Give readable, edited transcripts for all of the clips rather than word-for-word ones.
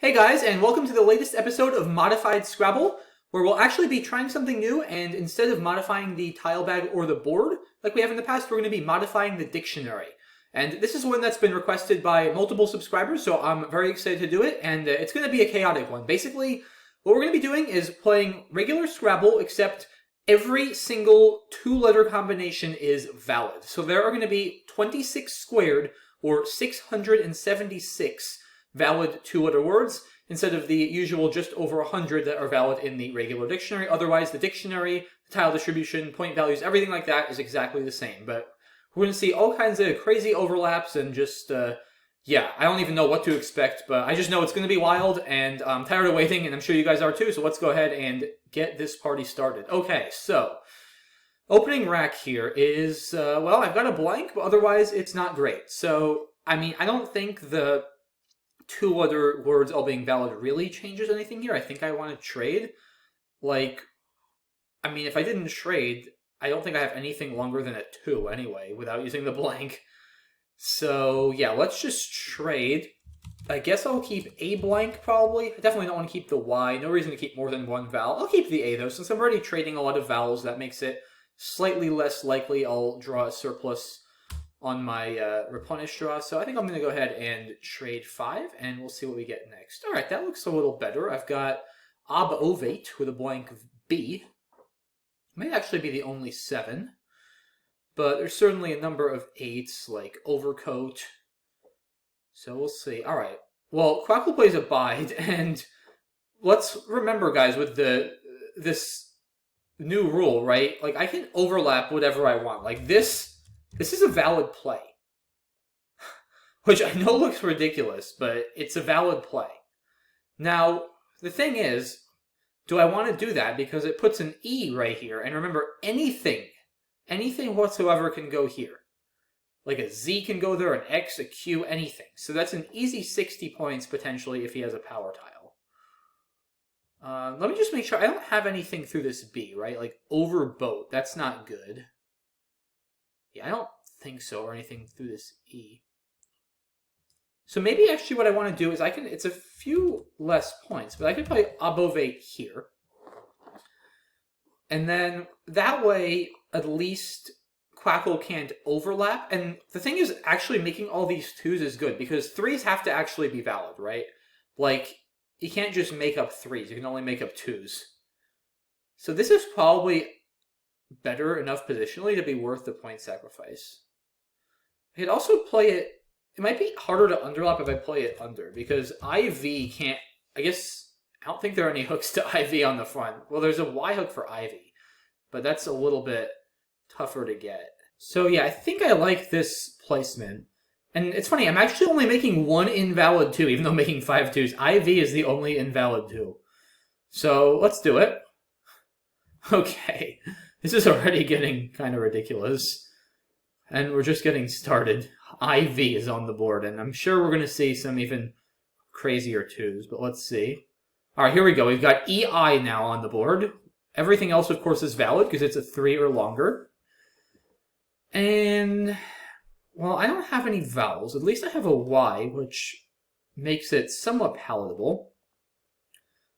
Hey guys, and welcome to the latest episode of Modified Scrabble, where we'll actually be trying something new, and instead of modifying the tile bag or the board like we have in the past, we're going to be modifying the dictionary. And this is one that's been requested by multiple subscribers, so I'm very excited to do it, and it's going to be a chaotic one. Basically, what we're going to be doing is playing regular Scrabble, except every single two-letter combination is valid. So there are going to be 26 squared, or 676 valid two-letter words, instead of the usual just over 100 that are valid in the regular dictionary. Otherwise, the dictionary, the tile distribution, point values, everything like that is exactly the same. But we're going to see all kinds of crazy overlaps and just, yeah, I don't even know what to expect, but I just know it's going to be wild, and I'm tired of waiting, and I'm sure you guys are too, so let's go ahead and get this party started. Okay, so opening rack here is, well, I've got a blank, but otherwise it's not great. So, I mean, I don't think the two other words all being valid really changes anything here. I think I want to trade. Like, I mean, if I didn't trade, I don't think I have anything longer than a 2 anyway, without using the blank. So, yeah, let's just trade. I guess I'll keep a blank, probably. I definitely don't want to keep the Y. No reason to keep more than one vowel. I'll keep the A, though. Since I'm already trading a lot of vowels, that makes it slightly less likely I'll draw a surplus on my replenish draw. So I think I'm going to go ahead and trade 5, and we'll see what we get next. All right, that looks a little better. I've got ob ovate with a blank of B. Might actually be the only 7, but there's certainly a number of 8s, like overcoat. So we'll see. All right. Well, Quackle plays abide, and let's remember, guys, with this new rule, right? Like, I can overlap whatever I want. Like, this is a valid play. Which I know looks ridiculous, but it's a valid play. Now, the thing is, do I want to do that? Because it puts an E right here. And remember, anything whatsoever can go here. Like a Z can go there, an X, a Q, anything. So that's an easy 60 points, potentially, if he has a power tile. Let me just make sure. I don't have anything through this B, right? Like, overboat. That's not good. Yeah, I don't think so, or anything through this E. So maybe actually what I want to do is it's a few less points, but I could play obovate here. And then that way, at least Quackle can't overlap. And the thing is, actually making all these 2s is good, because 3s have to actually be valid, right? Like, you can't just make up 3s, you can only make up 2s. So this is probably better enough positionally to be worth the point sacrifice. I could also play it. It might be harder to underlap if I play it under, because IV can't. I guess I don't think there are any hooks to IV on the front. Well, there's a Y hook for Ivy, but that's a little bit tougher to get. So yeah, I think I like this placement. And it's funny, I'm actually only making one invalid 2, even though I'm making 5 2s. IV is the only invalid 2. So let's do it. Okay. This is already getting kind of ridiculous. And we're just getting started. IV is on the board, and I'm sure we're going to see some even crazier 2s, but let's see. Alright, here we go. We've got EI now on the board. Everything else, of course, is valid, because it's a 3 or longer. And, well, I don't have any vowels. At least I have a Y, which makes it somewhat palatable.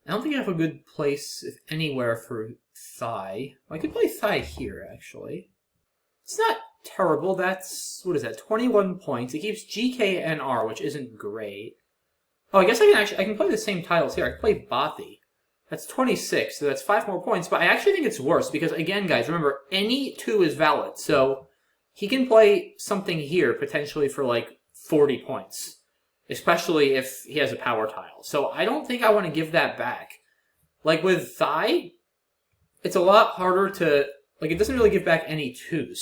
I don't think I have a good place, if anywhere, for thigh. I could play thigh here, actually. It's not terrible. That's, what is that, 21 points. It keeps GK and R, which isn't great. Oh, I guess I can play the same tiles here. I can play Bothy. That's 26, so that's 5 more points, but I actually think it's worse, because, again, guys, remember, any 2 is valid, so he can play something here, potentially for, like, 40 points. Especially if he has a power tile. So I don't think I want to give that back. Like with thigh, it's a lot harder to, like, it doesn't really give back any 2s.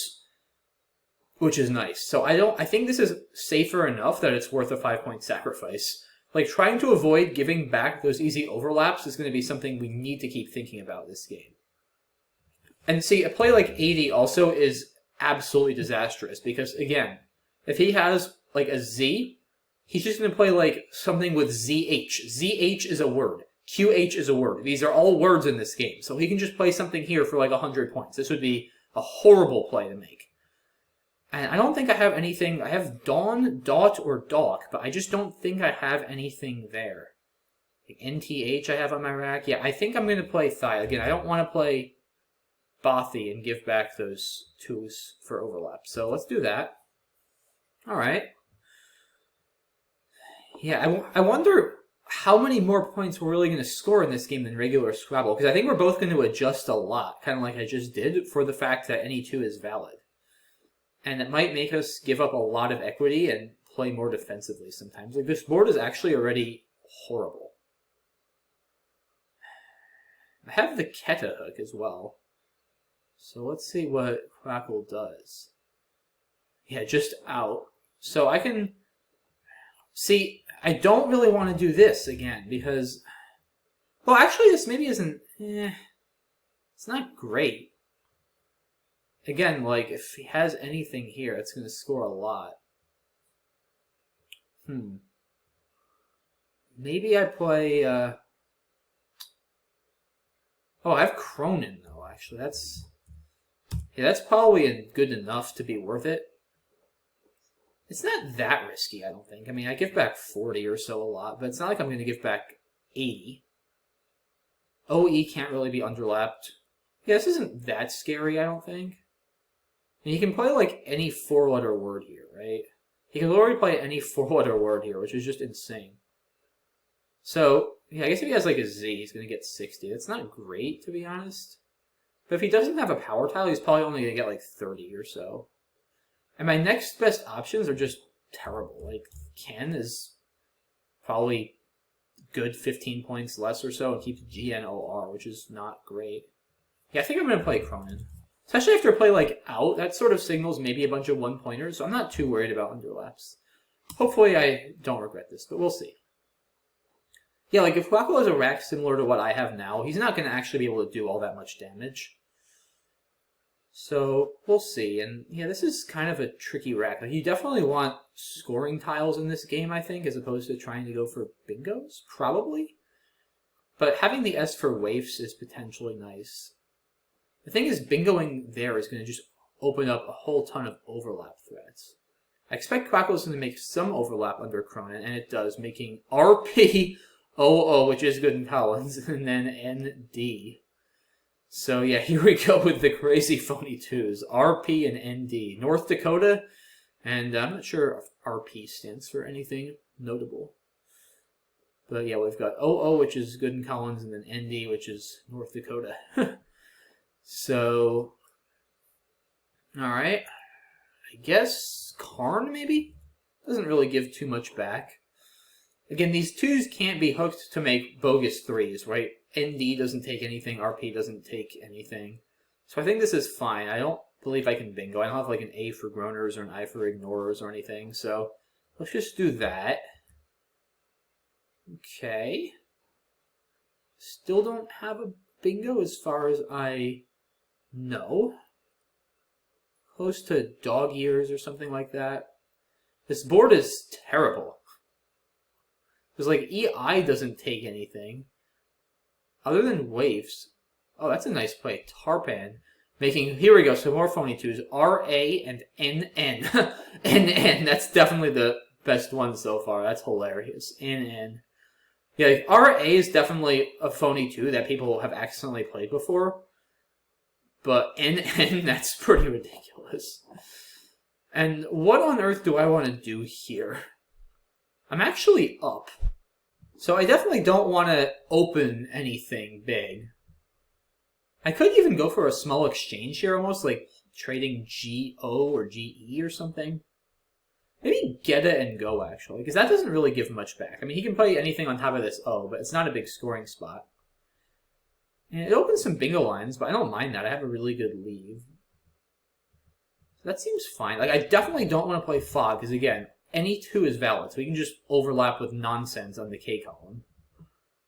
Which is nice. So I think this is safer enough that it's worth a 5-point sacrifice. Like, trying to avoid giving back those easy overlaps is going to be something we need to keep thinking about this game. And see, a play like 80 also is absolutely disastrous, because, again, if he has, like, a Z, he's just going to play, like, something with ZH. ZH is a word. QH is a word. These are all words in this game. So he can just play something here for, like, 100 points. This would be a horrible play to make. And I don't think I have anything. I have Dawn, Dot, or Dock, but I just don't think I have anything there. Like NTH I have on my rack. Yeah, I think I'm going to play Thigh. Again, I don't want to play Bothy and give back those 2s for overlap. So let's do that. All right. Yeah, I wonder how many more points we're really going to score in this game than regular Scrabble. Because I think we're both going to adjust a lot, kind of like I just did, for the fact that any 2 is valid. And it might make us give up a lot of equity and play more defensively sometimes. Like, this board is actually already horrible. I have the Keta hook as well. So let's see what Crackle does. Yeah, just out. So I can... See, I don't really want to do this again because... Well, actually, this maybe isn't... it's not great. Again, like, if he has anything here, it's going to score a lot. Maybe I play... Oh, I have Cronin, though, actually. That's... Yeah, that's probably good enough to be worth it. It's not that risky, I don't think. I mean, I give back 40 or so a lot, but it's not like I'm going to give back 80. OE can't really be underlapped. Yeah, this isn't that scary, I don't think. And he can play, like, any 4-letter word here, right? He can literally play any 4-letter word here, which is just insane. So, yeah, I guess if he has, like, a Z, he's going to get 60. That's not great, to be honest. But if he doesn't have a power tile, he's probably only going to get, like, 30 or so. And my next best options are just terrible. Like, Ken is probably good 15 points less or so and keeps GNOR, which is not great. Yeah, I think I'm going to play Cronin. Especially after I play, like, out, that sort of signals maybe a bunch of 1-pointers, so I'm not too worried about underlaps. Hopefully I don't regret this, but we'll see. Yeah, like, if Quackle has a rack similar to what I have now, he's not going to actually be able to do all that much damage. So, we'll see. And, yeah, this is kind of a tricky rack. Like, you definitely want scoring tiles in this game, I think, as opposed to trying to go for bingos, probably. But having the S for waifs is potentially nice. The thing is, bingoing there is going to just open up a whole ton of overlap threats. I expect Quackle's going to make some overlap under Cronin, and it does, making RPOO, which is good in Collins, and then ND. So yeah, here we go with the crazy phony 2s. RP and ND. North Dakota, and I'm not sure if RP stands for anything notable. But yeah, we've got OO, which is good in Collins, and then ND, which is North Dakota. So, alright. I guess Karn, maybe? Doesn't really give too much back. Again, these 2s can't be hooked to make bogus 3s, right? ND doesn't take anything, RP doesn't take anything. So I think this is fine. I don't believe I can bingo. I don't have like an A for groaners or an I for ignorers or anything, so let's just do that. Okay. Still don't have a bingo as far as I know. Close to dog ears or something like that. This board is terrible. Because, like, EI doesn't take anything. Other than waifs. Oh, that's a nice play. Tarpan. Making, here we go, so more phony 2s. RA and NN. NN, that's definitely the best one so far. That's hilarious. NN. Yeah, like, RA is definitely a phony 2 that people have accidentally played before. But NN, that's pretty ridiculous. And what on earth do I want to do here? I'm actually up. So I definitely don't want to open anything big. I could even go for a small exchange here, almost like trading GO or GE or something. Maybe get it and go, actually, because that doesn't really give much back. I mean, he can play anything on top of this O, but it's not a big scoring spot. And it opens some bingo lines, but I don't mind that. I have a really good lead. So that seems fine. Like, I definitely don't want to play Fog, because again, any 2 is valid, so we can just overlap with nonsense on the K column.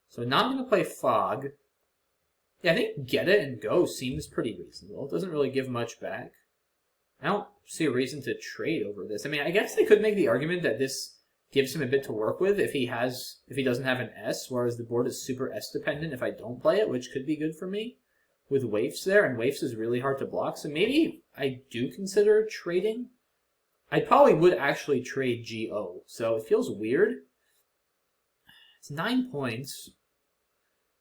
So now I'm going to play Fog. Yeah, I think get it and go seems pretty reasonable. It doesn't really give much back. I don't see a reason to trade over this. I mean, I guess they could make the argument that this gives him a bit to work with if he doesn't have an S, whereas the board is super S dependent if I don't play it, which could be good for me with waifs there, and waifs is really hard to block. So maybe I do consider trading. I probably would actually trade GO, so it feels weird. It's 9 points.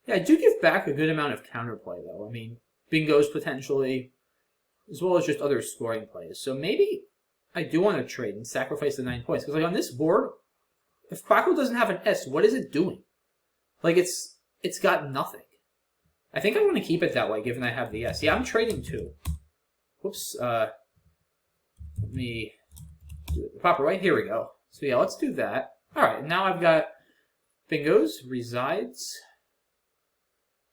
Yeah, I do give back a good amount of counterplay, though. I mean, bingos potentially, as well as just other scoring plays. So maybe I do want to trade and sacrifice the 9 points. Because like on this board, if Quackle doesn't have an S, what is it doing? Like it's got nothing. I think I want to keep it that way, given I have the S. Yeah, I'm trading 2. Whoops. Let me do it the proper way. Here we go. So yeah, let's do that. All right, now I've got bingos, resides.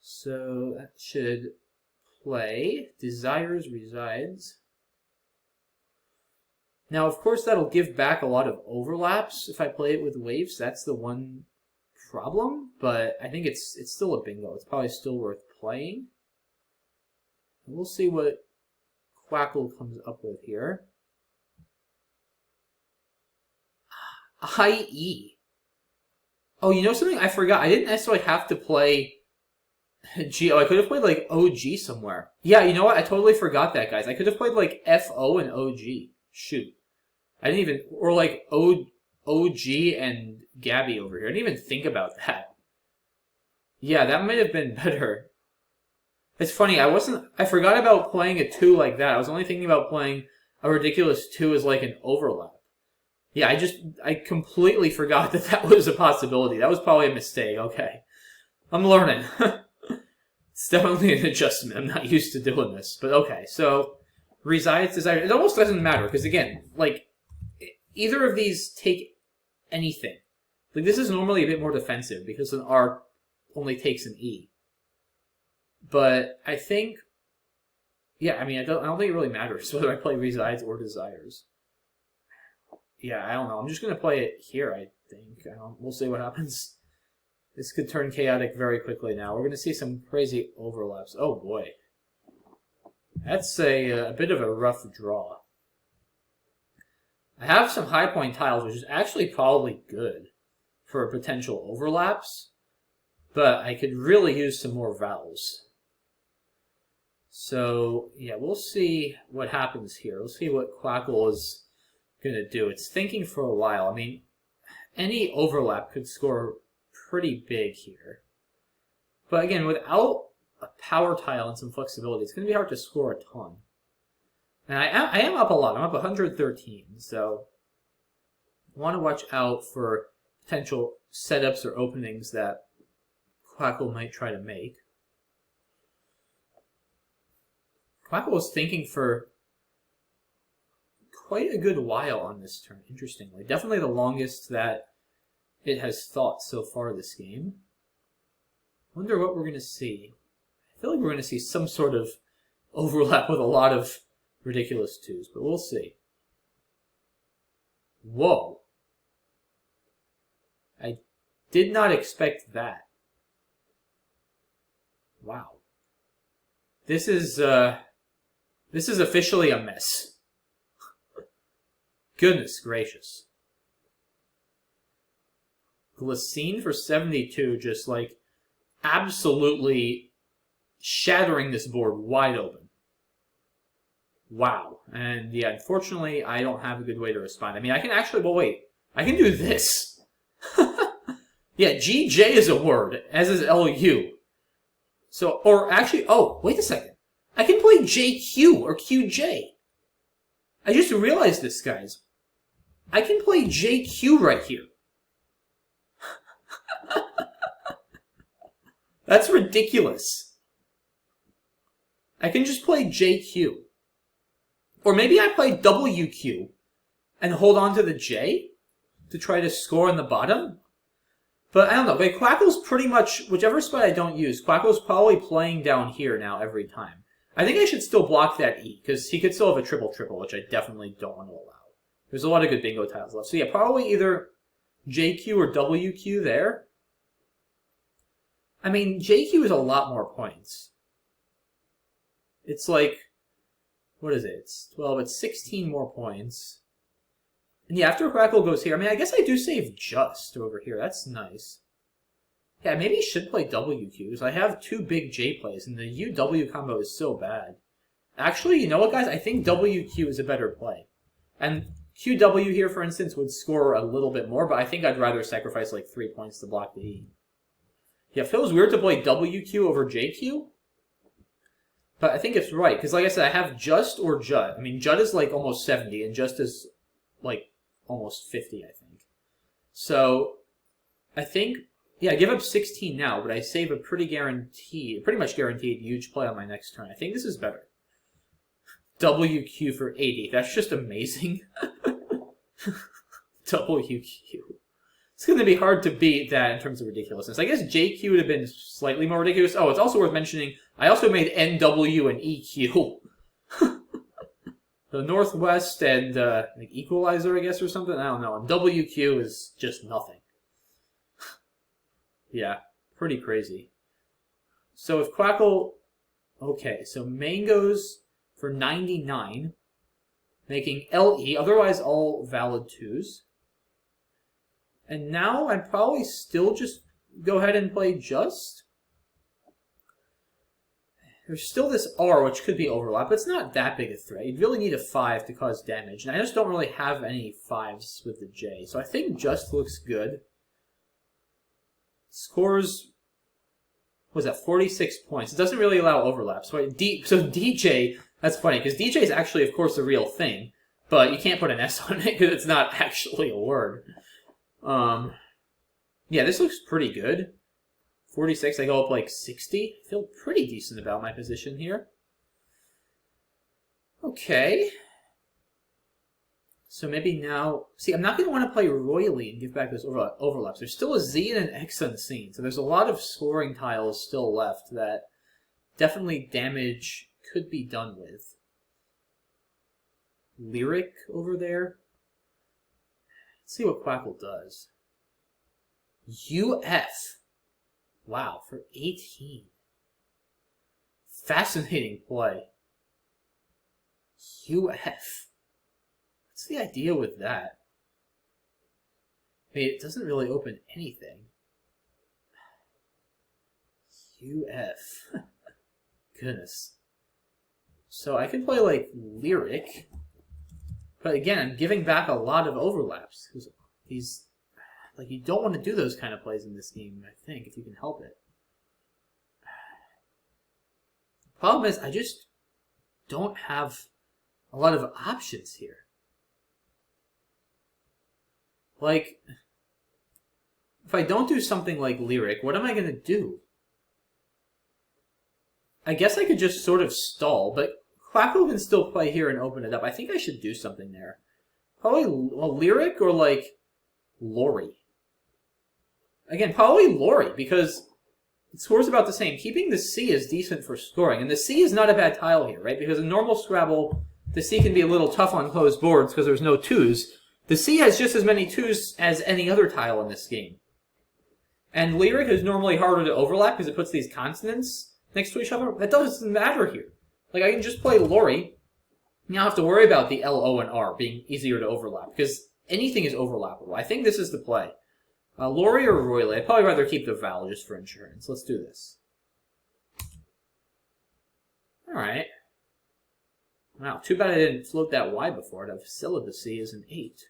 So that should play. Desires, resides. Now, of course, that'll give back a lot of overlaps if I play it with waves. That's the one problem, but I think it's still a bingo. It's probably still worth playing. And we'll see what Quackle comes up with here. IE. Oh, you know something? I forgot. I didn't necessarily have to play G. Oh, I could have played like OG somewhere. Yeah, you know what? I totally forgot that, guys. I could have played like FO and OG. Shoot. I didn't even... Or like OG and Gabby over here. I didn't even think about that. Yeah, that might have been better. It's funny, I forgot about playing a 2 like that. I was only thinking about playing a ridiculous 2 as like an overlap. Yeah, I completely forgot that that was a possibility. That was probably a mistake. Okay. I'm learning. It's definitely an adjustment. I'm not used to doing this. But okay, so resides, desires. It almost doesn't matter because, again, like, either of these take anything. Like, this is normally a bit more defensive because an R only takes an E. But I think, yeah, I mean, I don't think it really matters whether I play resides or desires. Yeah, I don't know. I'm just going to play it here, I think. We'll see what happens. This could turn chaotic very quickly now. We're going to see some crazy overlaps. Oh, boy. That's a bit of a rough draw. I have some high point tiles, which is actually probably good for potential overlaps. But I could really use some more vowels. So, yeah, we'll see what happens here. We'll see what Quackle is going to do. It's thinking for a while. I mean, any overlap could score pretty big here. But again, without a power tile and some flexibility, it's going to be hard to score a ton. And I am up a lot. I'm up 113, so I want to watch out for potential setups or openings that Quackle might try to make. Quackle was thinking for quite a good while on this turn, interestingly. Definitely the longest that it has thought so far this game. Wonder what we're going to see. I feel like we're going to see some sort of overlap with a lot of ridiculous 2s, but we'll see. Whoa. I did not expect that. Wow. This is officially a mess. Goodness gracious. Glycine for 72, just like absolutely shattering this board wide open. Wow. And yeah, unfortunately, I don't have a good way to respond. I mean, I can actually, well, wait. I can do this. Yeah, GJ is a word, as is LU. So, or actually, oh, wait a second. I can play JQ or QJ. I just realized this, guys. I can play JQ right here. That's ridiculous. I can just play JQ. Or maybe I play WQ and hold on to the J to try to score in the bottom. But I don't know. Like, Quackle's pretty much, whichever spot I don't use, Quackle's probably playing down here now every time. I think I should still block that E, because he could still have a triple-triple, which I definitely don't want to allow. There's a lot of good bingo tiles left. So yeah, probably either JQ or WQ there. I mean, JQ is a lot more points. It's like, what is it? It's 12, it's 16 more points. And yeah, after Quackle goes here, I mean, I guess I do save just over here. That's nice. Yeah, maybe I should play WQs. I have 2 big J plays, and the UW combo is so bad. Actually, you know what, guys? I think WQ is a better play. And QW here, for instance, would score a little bit more, but I think I'd rather sacrifice like 3 points to block the E. Yeah, it feels weird to play WQ over JQ. But I think it's right, because like I said, I have Just or Jut. I mean, Jut is like almost 70, and Just is like almost 50, I think. So, I think, yeah, I give up 16 now, but I save a pretty much guaranteed huge play on my next turn. I think this is better. WQ for 80. That's just amazing. WQ. It's going to be hard to beat that in terms of ridiculousness. I guess JQ would have been slightly more ridiculous. Oh, it's also worth mentioning, I also made NW and EQ. The Northwest and like Equalizer, I guess, or something. I don't know. And WQ is just nothing. Yeah, pretty crazy. So if Quackle... Okay, so Mangoes for 99, making LE, otherwise all valid 2s. And now I'd probably still just go ahead and play Just. There's still this R, which could be overlap, but it's not that big a threat. You'd really need a 5 to cause damage, and I just don't really have any 5s with the J. So I think Just looks good. Scores, what was that, 46 points. It doesn't really allow overlap. So DJ, that's funny, because DJ is actually, of course, a real thing, but you can't put an S on it because it's not actually a word. Yeah, this looks pretty good. 46, I go up like 60. I feel pretty decent about my position here. Okay. So maybe now... See, I'm not going to want to play royally and give back those overlaps. There's still a Z and an X unseen, so there's a lot of scoring tiles still left that definitely damage could be done with. Lyric over there. Let's see what Quackle does. UF. Wow, for 18. Fascinating play. UF. What's the idea with that? I mean, it doesn't really open anything. UF. Goodness. So I can play, like, Lyric. But again, I'm giving back a lot of overlaps. These... Like, you don't want to do those kind of plays in this game, I think, if you can help it. The problem is, I just don't have a lot of options here. Like, if I don't do something like Lyric, what am I going to do? I guess I could just sort of stall, but Quackle can still play here and open it up. I think I should do something there. Probably, well, Lyric or, like, Lori. Again, probably Lori, because it scores about the same. Keeping the C is decent for scoring, and the C is not a bad tile here, right? Because in normal Scrabble, the C can be a little tough on closed boards because there's no 2s. The C has just as many 2s as any other tile in this game. And Lyric is normally harder to overlap because it puts these consonants next to each other. That doesn't matter here. Like, I can just play Lori. You don't have to worry about the L, O, and R being easier to overlap, because anything is overlappable. I think this is the play. Lori or Royally? I'd probably rather keep the vowel just for insurance. Let's do this. Alright. Wow, too bad I didn't float that Y before. I'd have syllabacy as an 8.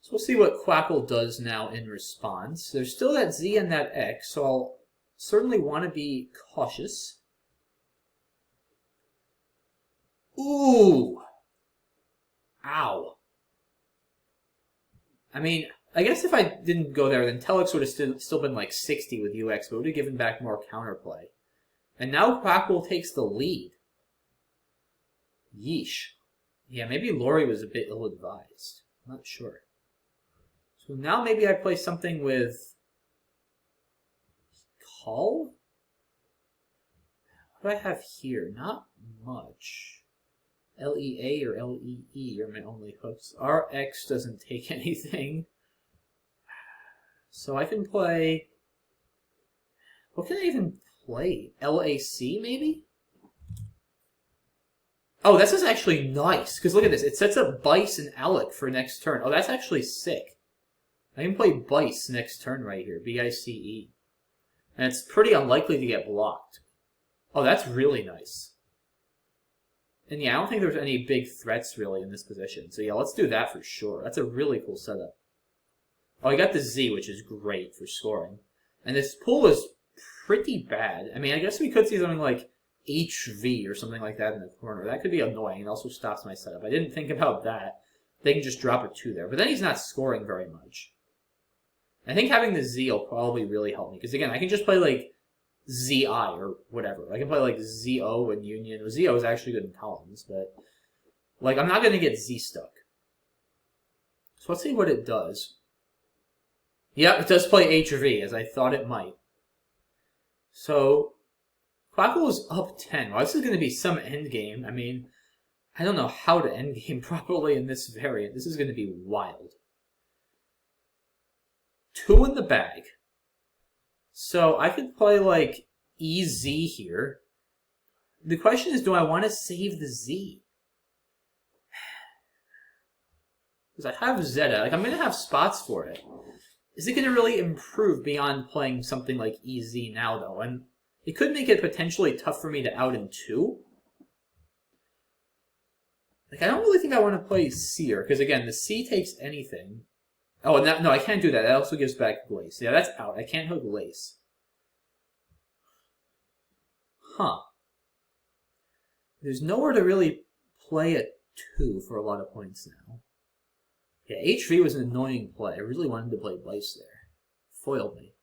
So we'll see what Quackle does now in response. There's still that Z and that X, so I'll certainly want to be cautious. Ooh! Ow. I mean... I guess if I didn't go there, then Telex would have still been like 60 with UX, but it would have given back more counterplay. And now Quackle takes the lead. Yeesh. Yeah, maybe Lori was a bit ill-advised. I'm not sure. So now maybe I play something with... Call? What do I have here? Not much. LEA or LEE are my only hooks. RX doesn't take anything. So I can play... What can I even play? LAC, maybe? Oh, this is actually nice. Because look at this. It sets up Bice and Alec for next turn. Oh, that's actually sick. I can play Bice next turn right here. B-I-C-E. And it's pretty unlikely to get blocked. Oh, that's really nice. And yeah, I don't think there's any big threats really in this position. So yeah, let's do that for sure. That's a really cool setup. Oh, I got the Z, which is great for scoring. And this pool is pretty bad. I mean, I guess we could see something like HV or something like that in the corner. That could be annoying. It also stops my setup. I didn't think about that. They can just drop a 2 there. But then he's not scoring very much. I think having the Z will probably really help me. Because again, I can just play like ZI or whatever. I can play like ZO and Union. Well, ZO is actually good in columns, but like I'm not going to get Z stuck. So let's see what it does. Yep, it does play HV, as I thought it might. So Quackle is up 10. Well, this is going to be some endgame. I mean, I don't know how to endgame properly in this variant. This is going to be wild. 2 in the bag. So I could play like EZ here. The question is, do I want to save the Z? Because I have Zeta. Like, I'm going to have spots for it. Is it going to really improve beyond playing something like EZ now, though? And it could make it potentially tough for me to out in 2. Like, I don't really think I want to play Seer, because again, the C takes anything. Oh, and that, no, I can't do that. That also gives back Lace. Yeah, that's out. I can't hook Lace. Huh. There's nowhere to really play a 2 for a lot of points now. Yeah, HV was an annoying play. I really wanted to play Vice there. Foiled me.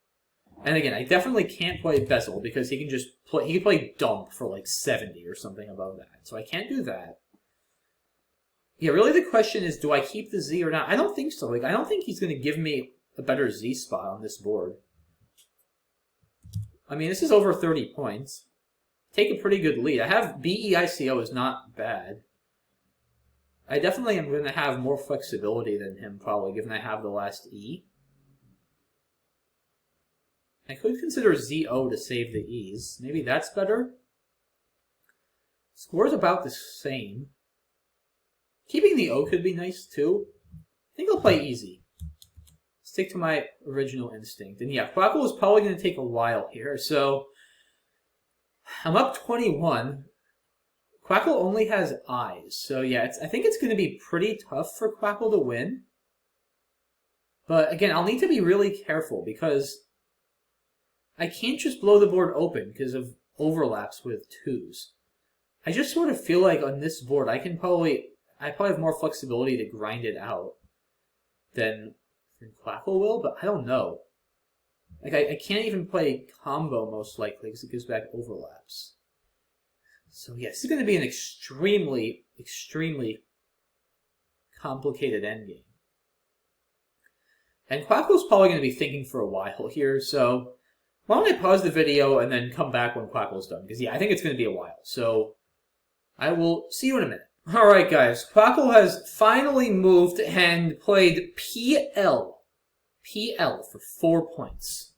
And again, I definitely can't play Bezel because he can just play. He can play Dump for like 70 or something above that. So I can't do that. Yeah, really the question is, do I keep the Z or not? I don't think so. Like, I don't think he's going to give me a better Z spot on this board. I mean, this is over 30 points. Take a pretty good lead. I have BEICO is not bad. I definitely am going to have more flexibility than him, probably, given I have the last E. I could consider ZO to save the E's. Maybe that's better. Score's about the same. Keeping the O could be nice, too. I think I'll play easy. Stick to my original instinct. And yeah, Quackle is probably going to take a while here, so I'm up 21. Quackle only has eyes, so yeah, I think it's going to be pretty tough for Quackle to win. But again, I'll need to be really careful because I can't just blow the board open because of overlaps with 2s. I just sort of feel like on this board, I probably have more flexibility to grind it out than Quackle will, but I don't know. Like, I can't even play combo, most likely, because it gives back overlaps. So, yeah, this is going to be an extremely, extremely complicated endgame. And Quackle's probably going to be thinking for a while here, so why don't I pause the video and then come back when Quackle's done? Because, yeah, I think it's going to be a while. So, I will see you in a minute. Alright, guys. Quackle has finally moved and played PL. PL for 4 points.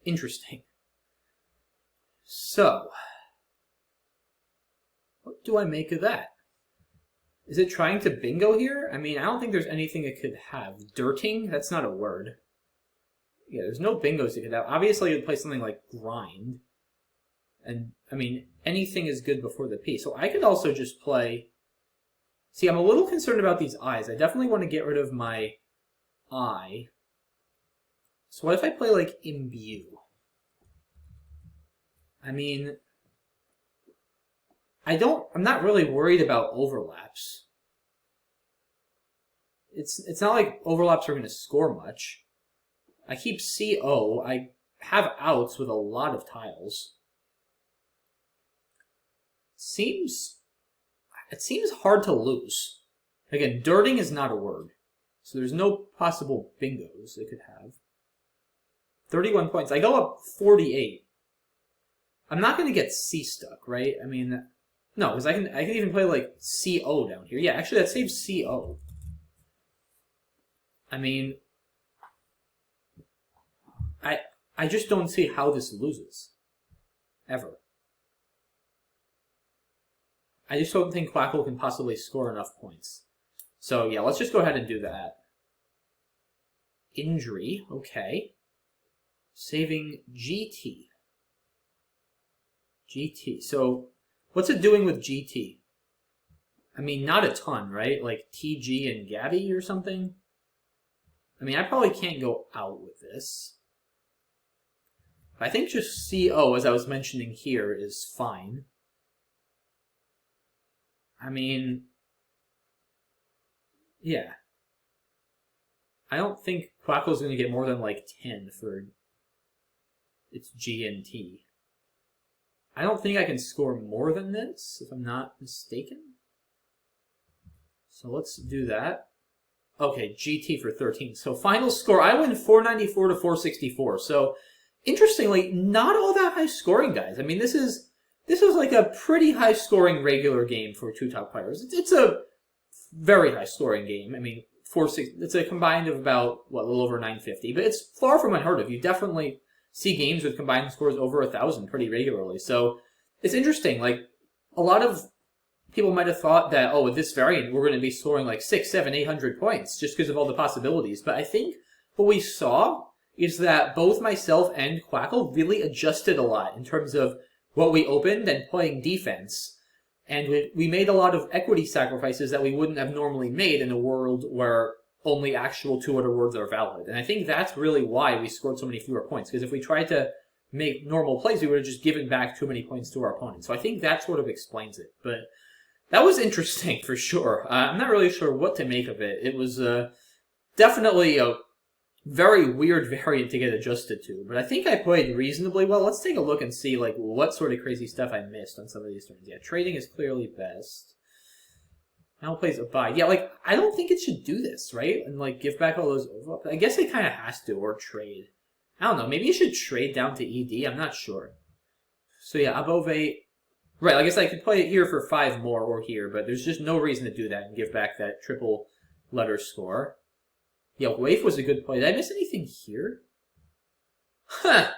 Interesting. So, what do I make of that? Is it trying to bingo here? I mean, I don't think there's anything it could have. Dirting? That's not a word. Yeah, there's no bingos it could have. Obviously, it would play something like grind. And, I mean, anything is good before the P. So I could also just play... See, I'm a little concerned about these I's. I definitely want to get rid of my I. So what if I play, like, Imbue? I mean... I'm not really worried about overlaps. It's not like overlaps are going to score much. I keep CO. I have outs with a lot of tiles. It seems hard to lose. Again, dirting is not a word. So there's no possible bingos it could have. 31 points. I go up 48. I'm not going to get C stuck, right? I mean, no, because I can even play like CO down here. Yeah, actually that saves CO. I mean, I just don't see how this loses. Ever. I just don't think Quackle can possibly score enough points. So yeah, let's just go ahead and do that. Injury, okay. Saving GT. GT. So What's it doing with GT? I mean, not a ton, right? Like TG and Gabby or something? I mean, I probably can't go out with this. I think just CO, as I was mentioning here, is fine. I mean, yeah. I don't think Quackle's going to get more than like 10 for its G and T. I don't think I can score more than this, if I'm not mistaken. So let's do that. Okay, GT for 13. So final score, I win 494 to 464. So interestingly, not all that high scoring, guys. I mean, this is like a pretty high scoring regular game for two top players. It's a very high scoring game. I mean, it's a combined of about, what, a little over 950, but it's far from unheard of. You definitely see games with combined scores over 1,000 pretty regularly. So it's interesting. Like, a lot of people might have thought that, oh, with this variant, we're going to be scoring like 600, 700, 800 points just because of all the possibilities. But I think what we saw is that both myself and Quackle really adjusted a lot in terms of what we opened and playing defense. And we made a lot of equity sacrifices that we wouldn't have normally made in a world where only actual two-letter words are valid. And I think that's really why we scored so many fewer points. Because if we tried to make normal plays, we would have just given back too many points to our opponent. So I think that sort of explains it. But that was interesting for sure. I'm not really sure what to make of it. It was definitely a very weird variant to get adjusted to. But I think I played reasonably well. Let's take a look and see like what sort of crazy stuff I missed on some of these turns. Yeah, trading is clearly best. Now plays a buy. Yeah, like, I don't think it should do this, right? And, like, give back all those overlaps. I guess it kind of has to, or trade. I don't know. Maybe it should trade down to ED. I'm not sure. So, yeah, above 8. Right, I guess I could play it here for 5 more or here, but there's just no reason to do that and give back that triple letter score. Yeah, Waif was a good play. Did I miss anything here? Huh.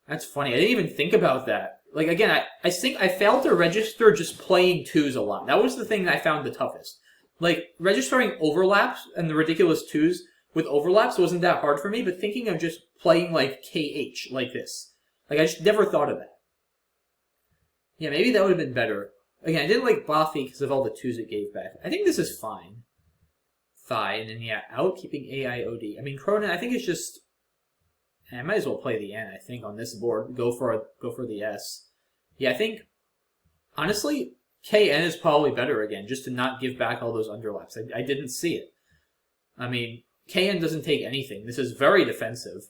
That's funny. I didn't even think about that. Like, again, I think I failed to register just playing 2s a lot. That was the thing that I found the toughest. Like, registering overlaps and the ridiculous 2s with overlaps wasn't that hard for me, but thinking of just playing, like, KH like this. Like, I just never thought of that. Yeah, maybe that would have been better. Again, I didn't like Bothy because of all the 2s it gave back. I think this is fine. Thigh, and then, yeah, out, keeping AIOD. I mean, Cronin, I think it's just... I might as well play the N, I think, on this board. Go for the S. Yeah, I think, honestly, KN is probably better again, just to not give back all those underlaps. I didn't see it. I mean, KN doesn't take anything. This is very defensive.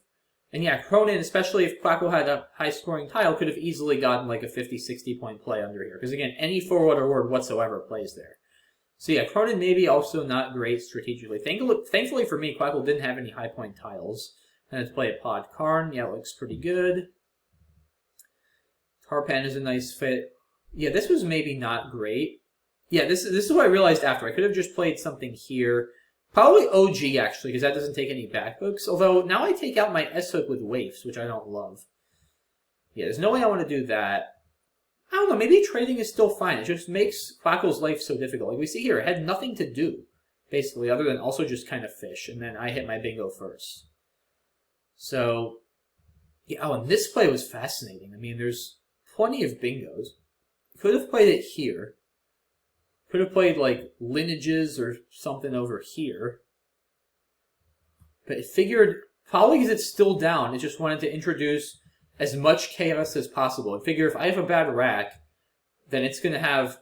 And yeah, Cronin, especially if Quackle had a high-scoring tile, could have easily gotten like a 50, 60-point play under here. Because again, any four-letter word whatsoever plays there. So yeah, Cronin maybe also not great strategically. Thankfully for me, Quackle didn't have any high-point tiles. And let's play a Pod Karn. Yeah, it looks pretty good. Tarpan is a nice fit. Yeah, this was maybe not great. Yeah, this is what I realized after. I could have just played something here. Probably OG, actually, because that doesn't take any backbooks. Although, now I take out my S-hook with waifs, which I don't love. Yeah, there's no way I want to do that. I don't know, maybe trading is still fine. It just makes Quackle's life so difficult. Like we see here, it had nothing to do, basically, other than also just kind of fish. And then I hit my bingo first. So, yeah, oh, and this play was fascinating. I mean, there's plenty of bingos. Could have played it here. Could have played, like, lineages or something over here. But it figured, probably because it's still down, it just wanted to introduce as much chaos as possible. It figured if I have a bad rack, then it's going to have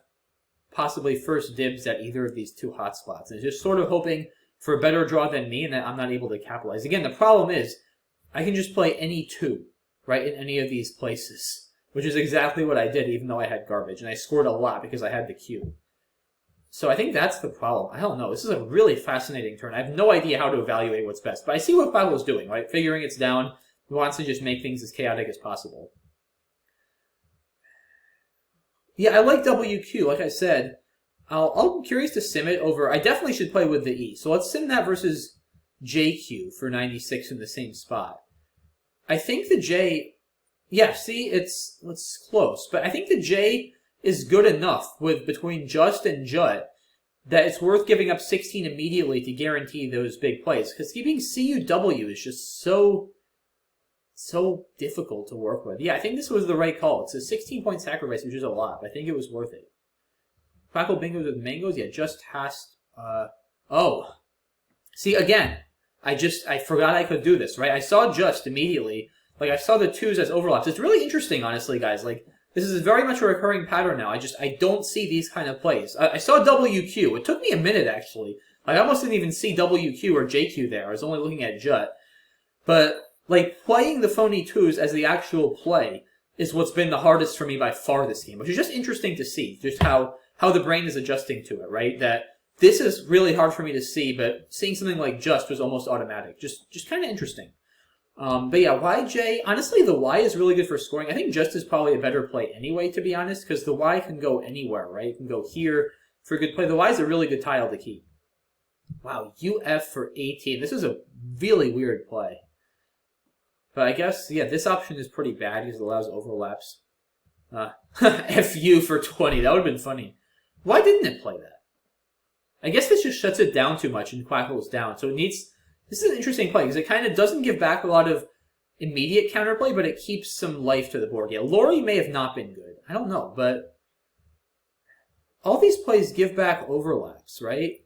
possibly first dibs at either of these two hotspots. And it's just sort of hoping for a better draw than me and that I'm not able to capitalize. Again, the problem is, I can just play any 2, right, in any of these places. Which is exactly what I did, even though I had garbage. And I scored a lot because I had the Q. So I think that's the problem. I don't know. This is a really fascinating turn. I have no idea how to evaluate what's best. But I see what Quackle's doing, right? Figuring it's down. He wants to just make things as chaotic as possible. Yeah, I like WQ. Like I said, I'm curious to sim it over... I definitely should play with the E. So let's sim that versus JQ for 96 in the same spot. I think the J... Yeah, see, it's close. But I think the J is good enough with between Just and Jut that it's worth giving up 16 immediately to guarantee those big plays. Because keeping CUW is just so so difficult to work with. Yeah, I think this was the right call. It's a 16-point sacrifice, which is a lot, but I think it was worth it. Quackle bingos with mangoes? Yeah, just has... oh. See, again, I forgot I could do this, right? I saw just immediately. Like, I saw the twos as overlaps. It's really interesting, honestly, guys. Like, this is very much a recurring pattern now. I don't see these kind of plays. I saw WQ. It took me a minute, actually. Like, I almost didn't even see WQ or JQ there. I was only looking at Jut. But, like, playing the phony twos as the actual play is what's been the hardest for me by far this game, which is just interesting to see, just how the brain is adjusting to it, right? That this is really hard for me to see, but seeing something like Just was almost automatic. Just kind of interesting. But yeah, YJ, honestly, the Y is really good for scoring. I think Just is probably a better play anyway, to be honest, because the Y can go anywhere, right? It can go here for a good play. The Y is a really good tile to keep. Wow, UF for 18. This is a really weird play. But I guess, yeah, this option is pretty bad because it allows overlaps. FU for 20. That would have been funny. Why didn't it play that? I guess this just shuts it down too much and Quackle's down. So it needs... This is an interesting play because it kind of doesn't give back a lot of immediate counterplay, but it keeps some life to the board. Yeah, Lori may have not been good. I don't know, but... all these plays give back overlaps, right?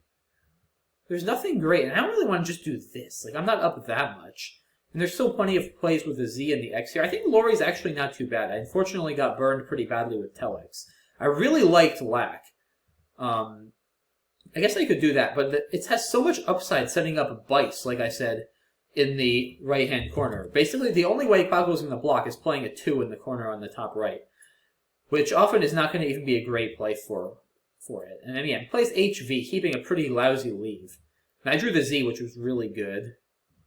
There's nothing great, and I don't really want to just do this. Like, I'm not up that much. And there's still plenty of plays with the Z and the X here. I think Lori's actually not too bad. I unfortunately got burned pretty badly with Telex. I really liked Lack. I guess I could do that, but it has so much upside setting up Bice, like I said, in the right-hand corner. Basically, the only way Quackle's going to block is playing a 2 in the corner on the top right, which often is not going to even be a great play for it. And then, yeah, it plays HV, keeping a pretty lousy leave. And I drew the Z, which was really good.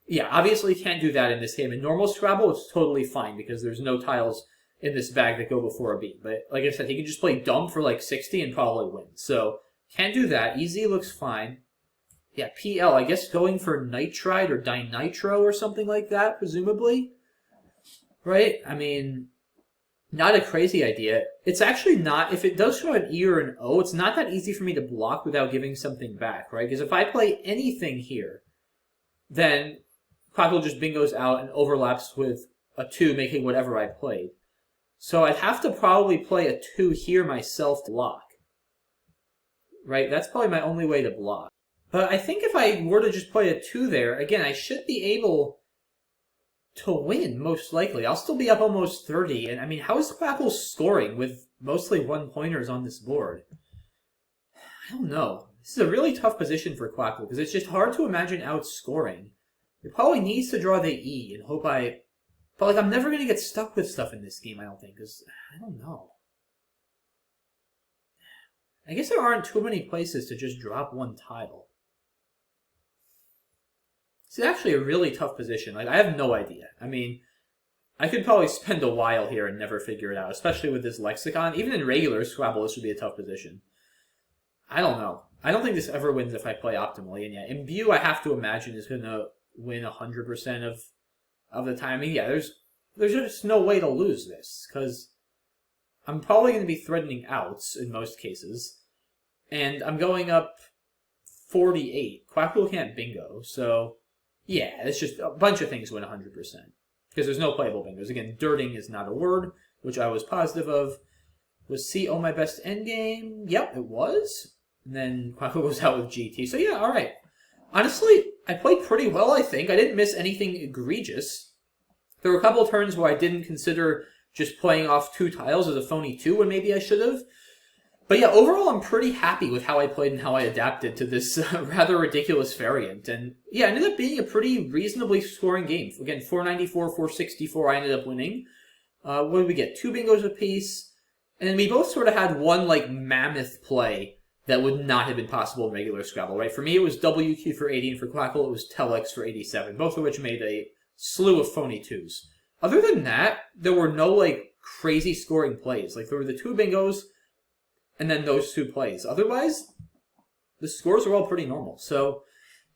Yeah, obviously can't do that in this game. In normal Scrabble, it's totally fine because there's no tiles in this bag that go before a B. But like I said, he can just play dumb for like 60 and probably win. So, can't do that. EZ looks fine. Yeah, PL, I guess going for nitride or dinitro or something like that, presumably. Right? I mean, not a crazy idea. It's actually not, if it does show an E or an O, it's not that easy for me to block without giving something back, right? Because if I play anything here, then Quackle just bingos out and overlaps with a 2, making whatever I played. So I'd have to probably play a 2 here myself to block. Right? That's probably my only way to block. But I think if I were to just play a 2 there, again, I should be able to win, most likely. I'll still be up almost 30. And I mean, how is Quackle scoring with mostly 1-pointers on this board? I don't know. This is a really tough position for Quackle because it's just hard to imagine outscoring. It probably needs to draw the E and hope I... But like, I'm never going to get stuck with stuff in this game, I don't think, because I don't know. I guess there aren't too many places to just drop one tile. It's actually a really tough position. Like, I have no idea. I mean, I could probably spend a while here and never figure it out, especially with this lexicon. Even in regular Scrabble, this would be a tough position. I don't know. I don't think this ever wins if I play optimally. And yeah, Imbue, I have to imagine, is going to win 100% of the time. I mean, yeah, there's just no way to lose this, because I'm probably going to be threatening outs in most cases. And I'm going up 48. Quackle can't bingo, so yeah, it's just a bunch of things win 100%. Because there's no playable bingos. Again, dirting is not a word, which I was positive of. Was CO my best endgame? Yep, it was. And then Quackle goes out with GT. So yeah, alright. Honestly, I played pretty well, I think. I didn't miss anything egregious. There were a couple of turns where I didn't consider just playing off 2 tiles as a phony 2 when maybe I should have. But yeah, overall I'm pretty happy with how I played and how I adapted to this rather ridiculous variant. And yeah, it ended up being a pretty reasonably scoring game. Again, 494, 464, I ended up winning. What did we get? 2 bingos apiece. And then we both sort of had one like mammoth play that would not have been possible in regular Scrabble, right? For me, it was WQ for 80, and for Quackle, it was Telex for 87, both of which made a slew of phony 2s. Other than that, there were no like crazy scoring plays. Like there were the 2 bingos, and then those 2 plays. Otherwise, the scores were all pretty normal. So,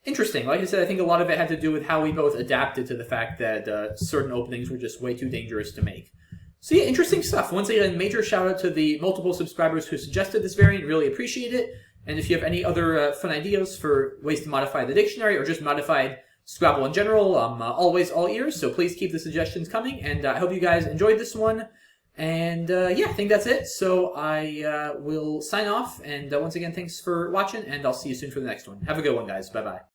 interesting. Like I said, I think a lot of it had to do with how we both adapted to the fact that certain openings were just way too dangerous to make. So yeah, interesting stuff. Once again, major shout out to the multiple subscribers who suggested this variant. Really appreciate it. And if you have any other fun ideas for ways to modify the dictionary or just modified Scrabble in general. I'm always all ears, so please keep the suggestions coming. And I hope you guys enjoyed this one. And yeah, I think that's it. So I will sign off. And once again, thanks for watching, and I'll see you soon for the next one. Have a good one, guys. Bye-bye.